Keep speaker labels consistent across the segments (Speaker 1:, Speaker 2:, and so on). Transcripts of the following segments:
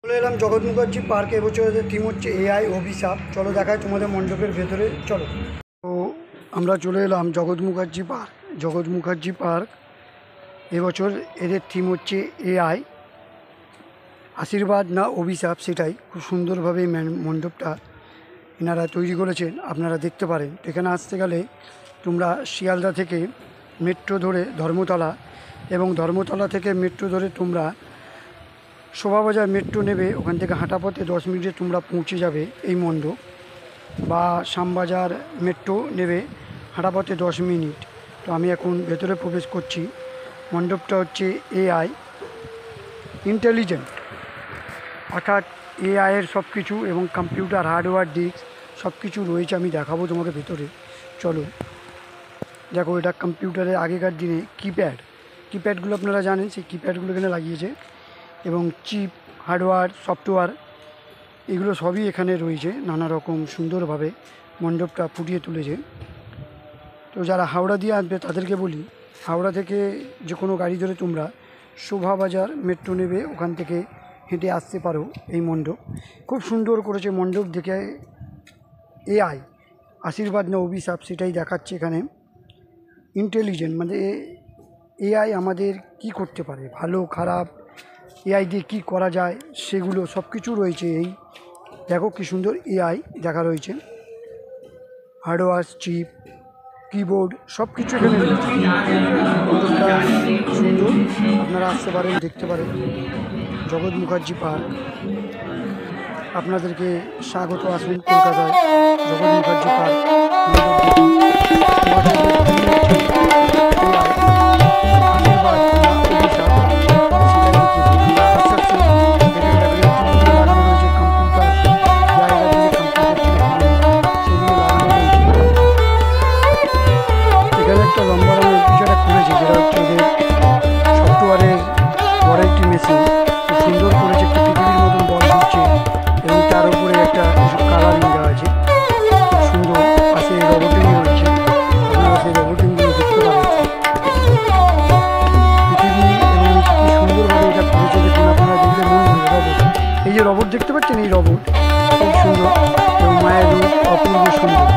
Speaker 1: চলে এলাম জগৎ মুখার্জি পার্কে। এবছরের থিম হচ্ছে এআই অভিশাপ। চলো দেখায় তোমাদের মণ্ডপের ভেতরে, চলো। তো আমরা চলে এলাম জগৎ মুখার্জি পার্ক। জগৎ মুখার্জি পার্ক এবছর এদের থিম হচ্ছে এআই আশীর্বাদ না অভিশাপ, সেটাই। খুব সুন্দরভাবে মণ্ডপটা এনারা তৈরি করেছেন, আপনারা দেখতে পারেন। এখানে আসতে গেলে তোমরা শিয়ালদা থেকে মেট্রো ধরে ধর্মতলা, এবং ধর্মতলা থেকে মেট্রো ধরে তোমরা শোভাবাজার মেট্রো নেবে। ওখান থেকে হাঁটা পথে 10 মিনিটে তোমরা পৌঁছে যাবে এই মণ্ডপ। বা শ্যামবাজার মেট্রো নেবে, হাঁটা পথে 10 মিনিট। তো আমি এখন ভেতরে প্রবেশ করছি। মণ্ডপটা হচ্ছে এআই ইন্টেলিজেন্ট, অর্থাৎ এআইয়ের সব কিছু এবং কম্পিউটার হার্ডওয়্যার ডিস্ক সব কিছু রয়েছে। আমি দেখাবো তোমাকে ভেতরে, চলো। দেখো, এটা কম্পিউটারের আগেকার দিনে কিপ্যাডগুলো আপনারা জানেন, সেই কিপ্যাডগুলো এখানে লাগিয়েছে। এবং চিপ, হার্ডওয়্যার, সফটওয়্যার এগুলো সবই এখানে রয়েছে। নানা রকম সুন্দরভাবে মণ্ডপটা ফুটিয়ে তুলেছে। তো যারা হাওড়া দিয়ে আসবে তাদেরকে বলি, হাওড়া থেকে যে কোনো গাড়ি ধরে তোমরা শোভাবাজার মেট্রো নেবে, ওখান থেকে হেঁটে আসতে পারো এই মণ্ডপ। খুব সুন্দর করেছে মণ্ডপ দেখে। এআই আশীর্বাদ না অভিশাপ, সেটাই দেখাচ্ছে এখানে। ইন্টেলিজেন্ট মানে এআই আমাদের কি করতে পারে, ভালো খারাপ, এআই দিয়ে কী করা যায় সেগুলো সব কিছু রয়েছে। এই দেখো কি সুন্দর এআই দেখা রয়েছে। হার্ডওয়্যার, চিপ, কিবোর্ড সব কিছু এখানে রয়েছে। সুন্দর, আপনারা আসতে পারেন, দেখতে পারেন। জগৎ মুখার্জি পার্ক আপনাদেরকে স্বাগত। আসুন কলকাতায় জগৎ মুখার্জি পার্ক। সুন্দর করেছে, একটা পৃথিবীর মতন বল দিচ্ছে এবং তার উপরে একটা কালারিং দেওয়া আছে। খুব সুন্দর। পাশে রবোটিং রয়েছে, আপনারা সেই রবোটিংগুলো দেখতে পারেন। পৃথিবী এবং কি সুন্দরভাবে এটা করেছে, দেখুন আপনারা দেখলে মন ভরে রবোট। এই যে রবোট দেখতে পাচ্ছেন, এই রবোট খুব সুন্দর এবং মায়ের রূপ অপূর্ব সুন্দর।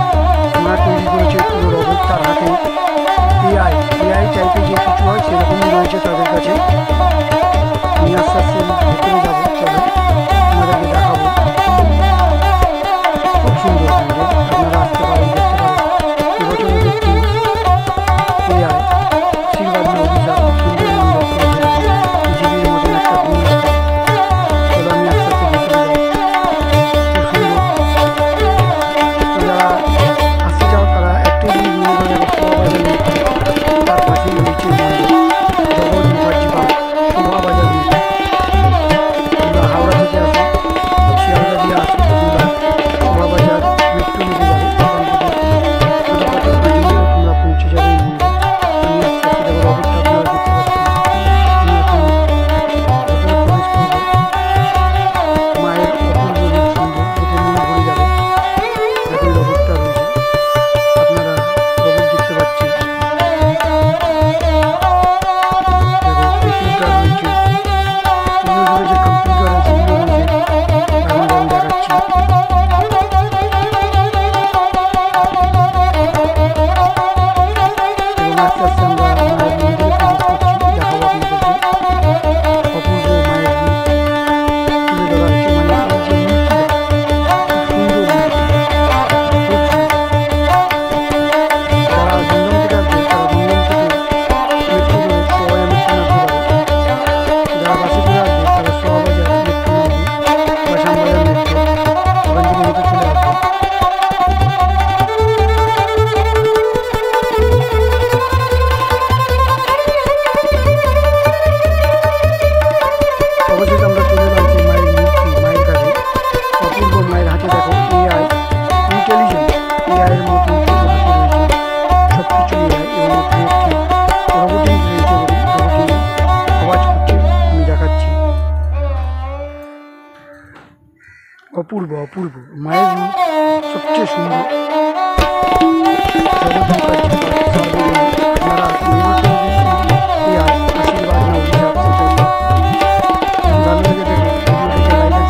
Speaker 1: মা তৈরি করেছে পুরো রবোট, তার হাতে এআই টাইপের যে কিছু হয় সেরকমই রয়েছে তাদের কাছে। আমি আস্তে আস্তে ভেতরে যাবো, চলো আপনাদেরকে দেখাবো। খুব সুন্দর মন্দির, আপনারা আসতে পারেন, দেখতে পারেন। এবছরে দেখছি এআই আশীর্বাদ না অভিশাপ। সুন্দর মণ্ডপ পৃথিবীর মতন একটা গুণ আছে। চলো আমি আস্তে আস্তে ভেতরে যাবো। খুব সুন্দর। যারা আসতে চাও তারা একটু জিনিস মনে করে শোভাবাজার মেট্রো, তার পাশেই রয়েছে মণ্ডপ জগৎ মুখার্জি পার্ক শোভাবাজার মেট্রো। তোমরা হাওড়া থেকে আসো, শিয়ালদা দিয়ে আসো, তোমরা শোভাবাজার মেট্রো নিতে যাবে। ওখান থেকে তোমরা পৌঁছে যাবে এই মন্দির। আমি আস্তে আস্তে যাবো। রবোটটা আপনারা দেখতে পাচ্ছেন। আমি এখন ভেতরে প্রবেশ করবো। মায়ের অপূর্ব রূপ সুন্দর, দেখে মন ভরে যাবে। দেখুন রবোটটা রয়েছে, আপনারা রবোট দেখতে পাচ্ছেন। কম্পিউটার রয়েছে, এগুলো যে কম্পিউটার আছে সেগুলো রয়েছে, দারুণ দারুণ দেখাচ্ছি। এবং আস্তে আস্তে আমরা মায়ের মন্দিরে প্রবেশ করছি। দেখাবো আপনাদেরকে অপূর্ব মায়ের রূপ তুলে ধরা হয়েছে। মানে এই যে মূর্তিটা খুব সুন্দর মূর্তি, খুব সুন্দর। যারা দমদম থেকে আসবে তারা দমদম থেকে মেট্রো করে শোভাবাজার মেট্রো নামতে পারে। যারা বাসে করে আসবে তারা শোভাবাজার মেট্রো নামবে বা শ্যামবাজার মেট্রো, ওখান থেকে হেঁটে চলে আসবে। অবশেষে আমরা চলে এলাম সেই মায়ের মূর্তি, মায়ের কাছে। অপূর্ব মায়ের হাতে দেখো এআই ইন্টেলিজেন্ট, এআইয়ের মতো কিছু হাতে রয়েছে, সব কিছু এআই। এবং উপরে একটি রবোটিং রয়েছে, রবোটিং আওয়াজ করছে, আমি দেখাচ্ছি। অপূর্ব অপূর্ব মায়ের রূপ সবচেয়ে সুন্দর। জগৎ মুখার্জি পার্ক সার্বজনীন। আপনারা আসুন, এবছর এআই আশীর্বাদ না অভিশাপ, সেটাই। ভালো লেগে থাকে ভিডিওটিকে লাইক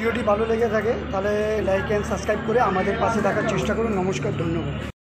Speaker 1: ভিডিওটি ভালো লেগে থাকে তাহলে লাইক অ্যান্ড সাবস্ক্রাইব করে আমাদের পাশে থাকার চেষ্টা করুন। নমস্কার, ধন্যবাদ।